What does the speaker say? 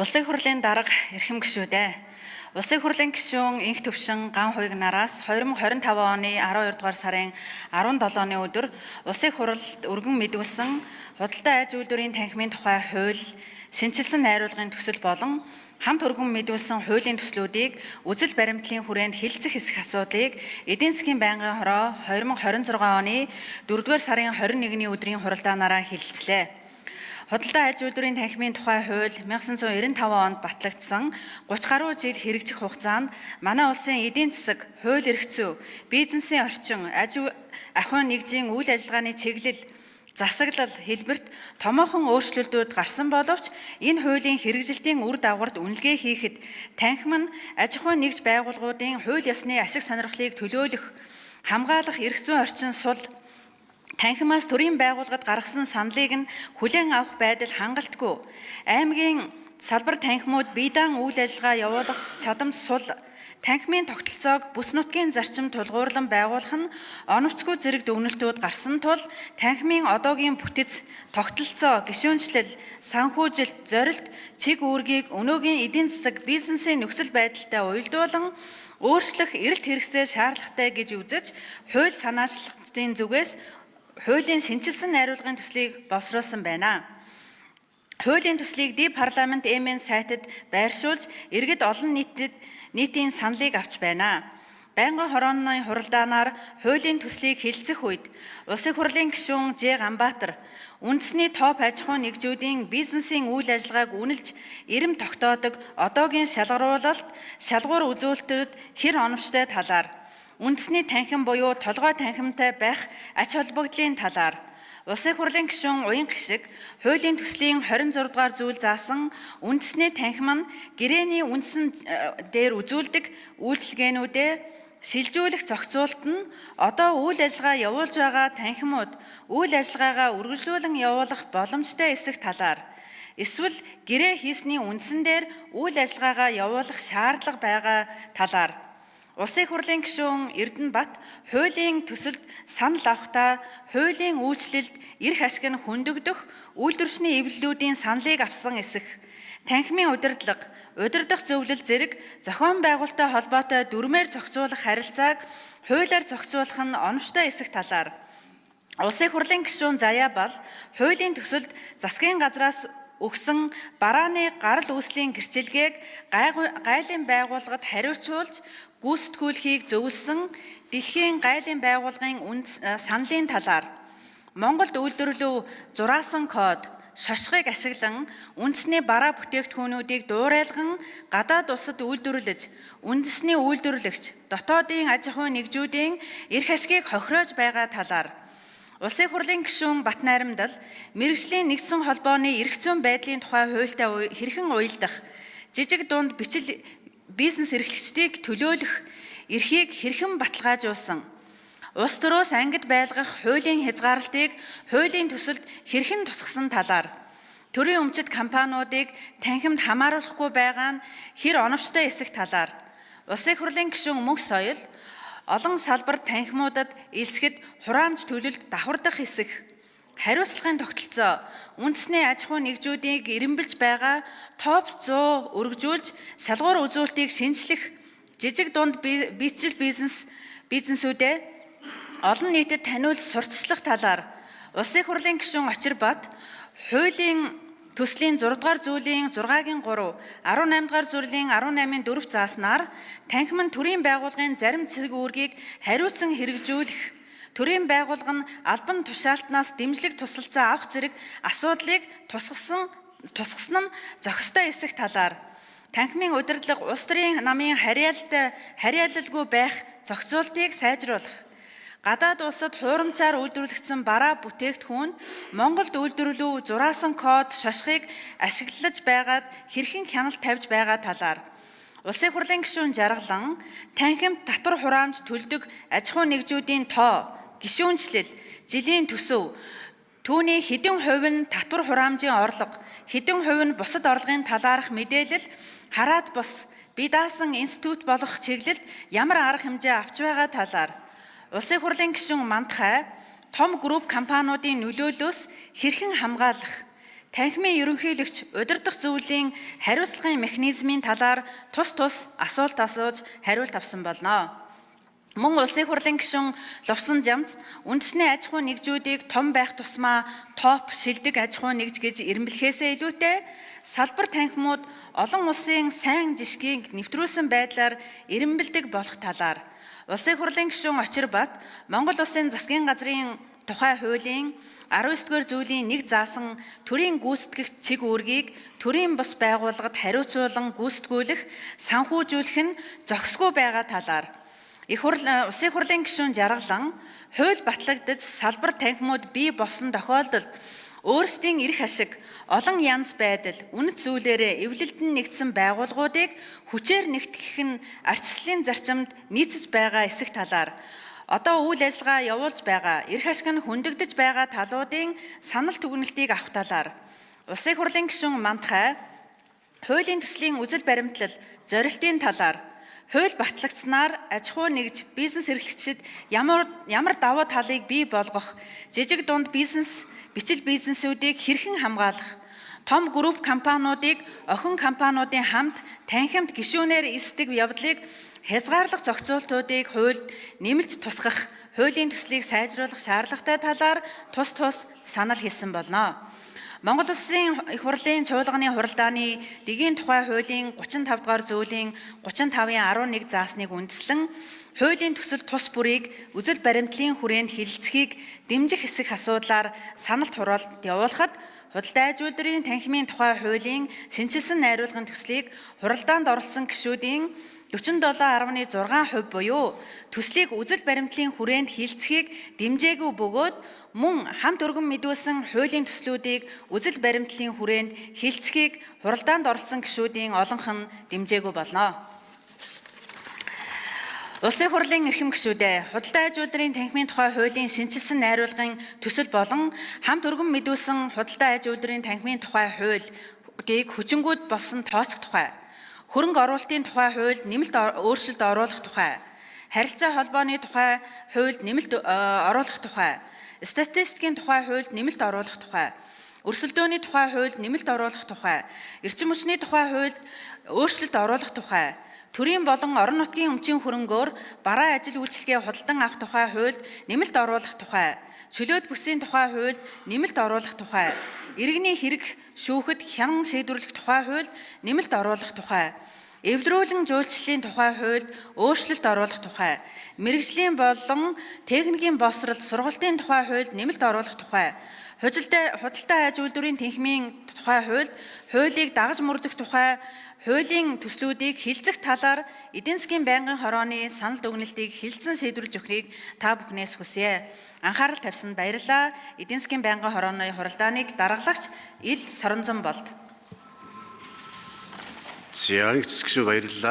Улсын хурлын дарга эрхэм гишүүдээ. Улсын хурлын гишүүн инх төвшин Ган Хуйгнараас 2025 оны 12 дугаар сарын 17-ны өдөр улсын хурлд өргөн мэдүүлсэн худалдаа аж үйлдвэрийн танхимын тухай хууль, шинжилсэн найруулгын төсөл болон хамт өргөн мэдүүлсэн хуулийн төслүүдийг үзэл баримтлалын хүрээнд хэлцэх хэсэг асуудлыг эдийн засгийн байнгын хороо 2026 оны 4-р сарын 21-ний өдрийн хуралдаанаараа хэлэлцлээ. Худалдаа аж үйлдвэрийн танхимын тухай хууль 1995 онд батлагдсан 30 гаруй жил хэрэгжих хугацаанд манай улсын эдийн засаг, хууль эрх зүй, бизнесийн орчин, ахуйн нэгжийн үйл ажиллагааны чиглэл, засаглал хэлбэрт томоохон өөрчлөлтүүд гарсан боловч энэ хуулийн хэрэгжилтийн үр дагаварт үнэлгээ хийхэд танхим нь аж ахуйн нэгж байгууллагуудын хууль ёсны ашиг сонирхлыг төлөөлөх, хамгаалах эрх зүйн орчин сул танхимаас төрийн байгууллагад гаргасан саналыг нь хүлээн авах байдал хангалтгүй. Аймгийн салбар танхимууд бие даан үйл ажиллагаа явуулах чадамж сул танхимын тогтолцоог бүс нутгийн зарчим тулгуурлан байгуулах нь оновчгүй зэрэг дүгнэлтүүд гарсан тул танхимын одоогийн бүтэц, тогтолцоо, гишүүнчлэл, санхүүжилт, зорилт, чиг үүргийг өнөөгийн эдийн засаг, бизнесийн нөхцөл байдалтай уялдуулан өөрчлөх эрэлт хэрэгцээ шаардлагатай гэж үзэж, хууль санаачлалтын зүгээс хуулийн шинжилсэн найруулгын төслийг боловсруулсан байна. Хуулийн төслийг ди парламент МН сайтад байршуулж, иргэд олон нийтийн саналыг авч байна. Байнгын хорооны хуралдаанаар хуулийн төслийг хэлэлцэх үед улсын хурлын гишүүн Ж. Ганбаатар үндэсний топ аж ахуйн нэгжүүдийн бизнесийн үйл ажиллагааг үнэлж, эрэм тогтоодог одоогийн шалгаруулалт, шалгуур үзүүлэлтүүд хэр оновчтой талаар, үндэсний танхим буюу толгой танхимтай байх ач холбогдлын талаар улсын хурлын гишүүн Уян гишиг хуулийн төслийн 26 дугаар зүйл заасан үндэсний танхим нь гэрээний үндсэн дээр үзүүлдэг үйлчилгээнүүдээ шилжүүлэх зохицуулалт нь одоо үйл ажиллагаа явуулж байгаа танхимууд үйл ажиллагаагаа үргэлжлүүлэн явуулах боломжтой эсэх талаар, эсвэл гэрээ хийсний үндсэн дээр үйл ажиллагаагаа явуулах шаардлага байгаа талаар Улсын хурлын гишүүн Эрдэнэбат хуулийн төсөлд санал авахдаа хуулийн үйлчлэлд эрх ашиг нь хөндөгдөх үйлдвэрчний эвлэлүүдийн саналыг авсан эсэх, танхимын удирдлага, удирдах зөвлөл зэрэг зохион байгуулалттай холбоотой дүрмээр зохицуулах харилцааг хуулиар зохицуулах нь оновчтой эсэх талаар Улсын хурлын гишүүн Заяабал хуулийн төсөлд засгийн газраас өгсөн барааны гарал үүслийн гэрчилгээг гайлын байгууллагад хариуцуулж гүйцэтгүүлэхийг зөвлөсөн Дэлхийн гайлын байгууллагын саналын талаар Монголд үйлдвэрлэв зураасан код, шошгыг ашиглан үндэсний бараа бүтээгдэхүүнүүдийг дуурайлган гадаад улсад үйлдвэрлэж, үндэсний үйлдвэрлэгч, дотоодын аж ахуйн нэгжүүдийн эрх ашгийг хохироож байгаа талаар Улсын хурлын гишүүн Батнайрамдал мэргэжлийн нэгдсэн холбооны эрх зүйн байдлын тухай хуультай хэрхэн уялдах, жижиг дунд бичил бизнес эрхлэгчдийг төлөөлөх эрхийг хэрхэн баталгаажуулсан, улс төрөөс ангид байлгах хуулийн хязгаарлалтыг хуулийн төсөлд хэрхэн тусгасан талаар, төрийн өмчит компаниудыг танхимд хамааруулахгүй байгаа нь хэр оновчтой эсэх талаар Улсын хурлын гишүүн Мөнх Соёл олон салбар танхимуудад элсэхэд хураамж төлөлд давхардах эсэх, хариуцлагын тогтолцоо, үндэсний аж ахуйн нэгжүүдийг эренбэлж байгаа топ 100 өргөжүүлж шалгуур үзүүлэлтийг шинжлэх, жижиг дунд бичил бизнесүүдээ олон нийтэд таниулж сурталчлах талаар Улсын хурлын гишүүн Очирбат хуулийн төслийн 6 дугаар зүйлийн 6-гийн 3, 18 дугаар зүйлийн 18-ын 4 зааснаар танхим нь төрийн байгууллагын зарим цэг үүргийг хариуцсан хэрэгжүүлэх, төрийн байгууллага нь албан тушаалтнаас дэмжлэг тусалцаа авах зэрэг асуудлыг тусгасан нь зохистой эсэх талаар танхимын удирдлага улс төрийн намын харьяалалгүй байх зохицуултыг сайжруулах, гадаад улсад хуурамчаар үйлдвэрлэгдсэн бараа бүтээгдэхүүн Монголд үйлдвэрлэв зураасан код, шошгыг ашиглаж байгаад хэрхэн хяналт тавьж байгаа талаар Улсын хурлын гишүүн Жаргалан танхимд татвар хураамж төлдөг аж ахуйн нэгжүүдийн тоо, гишүүнчлэл, жилийн төсөв, түүний хэдэн хувь нь татвар хураамжийн орлого, хэдэн хувь нь бусад орлогын талаарх мэдээлэл хараад бус бие даасан институт болох чиглэлд ямар арга хэмжээ авч байгаа талаар Улсын хурлын гишүүн Мандхай том групп компаниудын нөлөөллөөс хэрхэн хамгаалах, танхимын ерөнхийлөгч удирдах зүйлийн хариуцлагын механизмын талаар тус асуулт асууж хариулт авсан болно. Мөн улсын хурлын гишүүн Лувсан Жамц үндэсний аж ахуй нэгжүүдийг том байх тусмаа топ шилдэг аж ахуй нэгж гэж ирэмблэхээсээ илүүтэй салбар танхимууд олон улсын сайн жишгийг нэвтрүүлсэн байдлаар ирэмбэлдэг болох талаар улсын хурлын гишүүн Очирбат Монгол Улсын засгийн газрын тухай хуулийн 19-р зүйлийн 1 заасан төрийн гүйцэтгэгч чиг үүргийг төрийн бус байгууллагад хариуцуулан гүйцэтгүүлэх, санхүүжүүлэх нь зохисгүй байгаа талаар Улсын хурлын гишүүн Жаргалан хууль батлагдаж салбар танхимууд бий болсон тохиолдолд өөрсдийн эрх ашиг, олон янз байдал, үнэт зүйлээрээ эвлэлдэн нэгдсэн байгууллагуудыг хүчээр нэгтгэх нь ардчилсан зарчимд нийцэж байгаа эсэх талаар одоо үйл ажиллагаа явуулж байгаа, эрх ашиг нь хөндөгдөж байгаа талуудын санал түгнэлтийг авах талаар Улсын хурлын гишүүн Мантхай хуулийн төслийн үзэл баримтлал, зорилтын талаар хууль батлагдсанаар аж ахуй нэгж бизнес эрхлэгчид ямар давуу талыг бий болгох, жижиг дунд бизнес, бичил бизнесүүдийг хэрхэн хамгаалах, том групп компаниудыг охин компаниудын хамт танхимд гишүүнээр эсдэг явдлыг хязгаарлах зохицуултуудыг хуульд нэмэлт тусгах, хуулийн төслийг сайжруулах шаардлагатай талаар тус санал хэлсэн болно. Монгол Улсын их хурлын чуулганы хуралдааны дэгийн тухай хуулийн 35 дугаар зүйлийн 35-11 заасныг үндэслэн хуулийн төсөл тус бүрийг үзэл баримтлалын хүрээнд хилцэхийг дэмжих хэсэг асуудлаар санал хураалт явуулахад худалдаа аж үйлдвэрийн танхимын тухай хуулийн шинжилсэн найруулгын төслийг хуралдаанд оролцсон гишүүдийн 47.6% буюу төслийг үзэл баримтлалын хүрээнд хилцэхийг дэмжээгүй бөгөөд мөн хамт өргөн мэдүүлсэн хуулийн төслүүдийг үзэл баримтлалын хүрээнд хилцэхийг хуралдаанд оролцсон гишүүдийн олонх нь дэмжээгүй болно. Улсын хурлын эрхэм гишүүдээ худалдаа аж үйлдвэрийн танхимын тухай хуулийн шинжилсэн найруулгын төсөл болон хамт өргөн мэдүүлсэн худалдаа аж үйлдвэрийн танхимын тухай хуулийг хүчингүүд болсон тооцох тухай, хөрөнгө оруулалтын тухай хуульд нэмэлт өөрчлөлт оруулах тухай, харилцаа холбооны тухай хуульд нэмэлт оруулах тухай, статистикийн тухай хуульд нэмэлт оруулах тухай, өрсөлдөөний тухай хуульд нэмэлт оруулах тухай, эрчим хүчний тухай хуульд өөрчлөлт оруулах тухай, төрийн болон орон нутгийн өмчийн хөрөнгөөр бараа ажил үйлчилгээ худалдан авах тухай хуульд нэмэлт оруулах тухай, чөлөөт бүсийн тухай хуульд нэмэлт оруулах тухай, иргэний хэрэг шүүхэд хянан шийдвэрлэх тухай хуульд нэмэлт оруулах тухай, эвдрүүлэн жуулчлалын тухай хуульд өөрчлөлт оруулах тухай, мэргэжлийн болон техникийн боловсрол сургалтын тухай хуульд нэмэлт оруулах тухай, худалдаа аж үйлдвэрийн танхимын тухай хуульд хуулийг дагаж мөрдөх тухай хуулийн төслүүдийг хилцэх талаар эдийн засгийн байнгын хорооны санал дүгнэлтийг хилцэн шийдвэрлэж өгөхийг та бүхнээс хүсье. Анхаарал тавьсанд баярлалаа. Эдийн засгийн байнгын хорооны хуралдааныг даргалагч Ил Соронзон болд. За, эцэг шүү баярлалаа.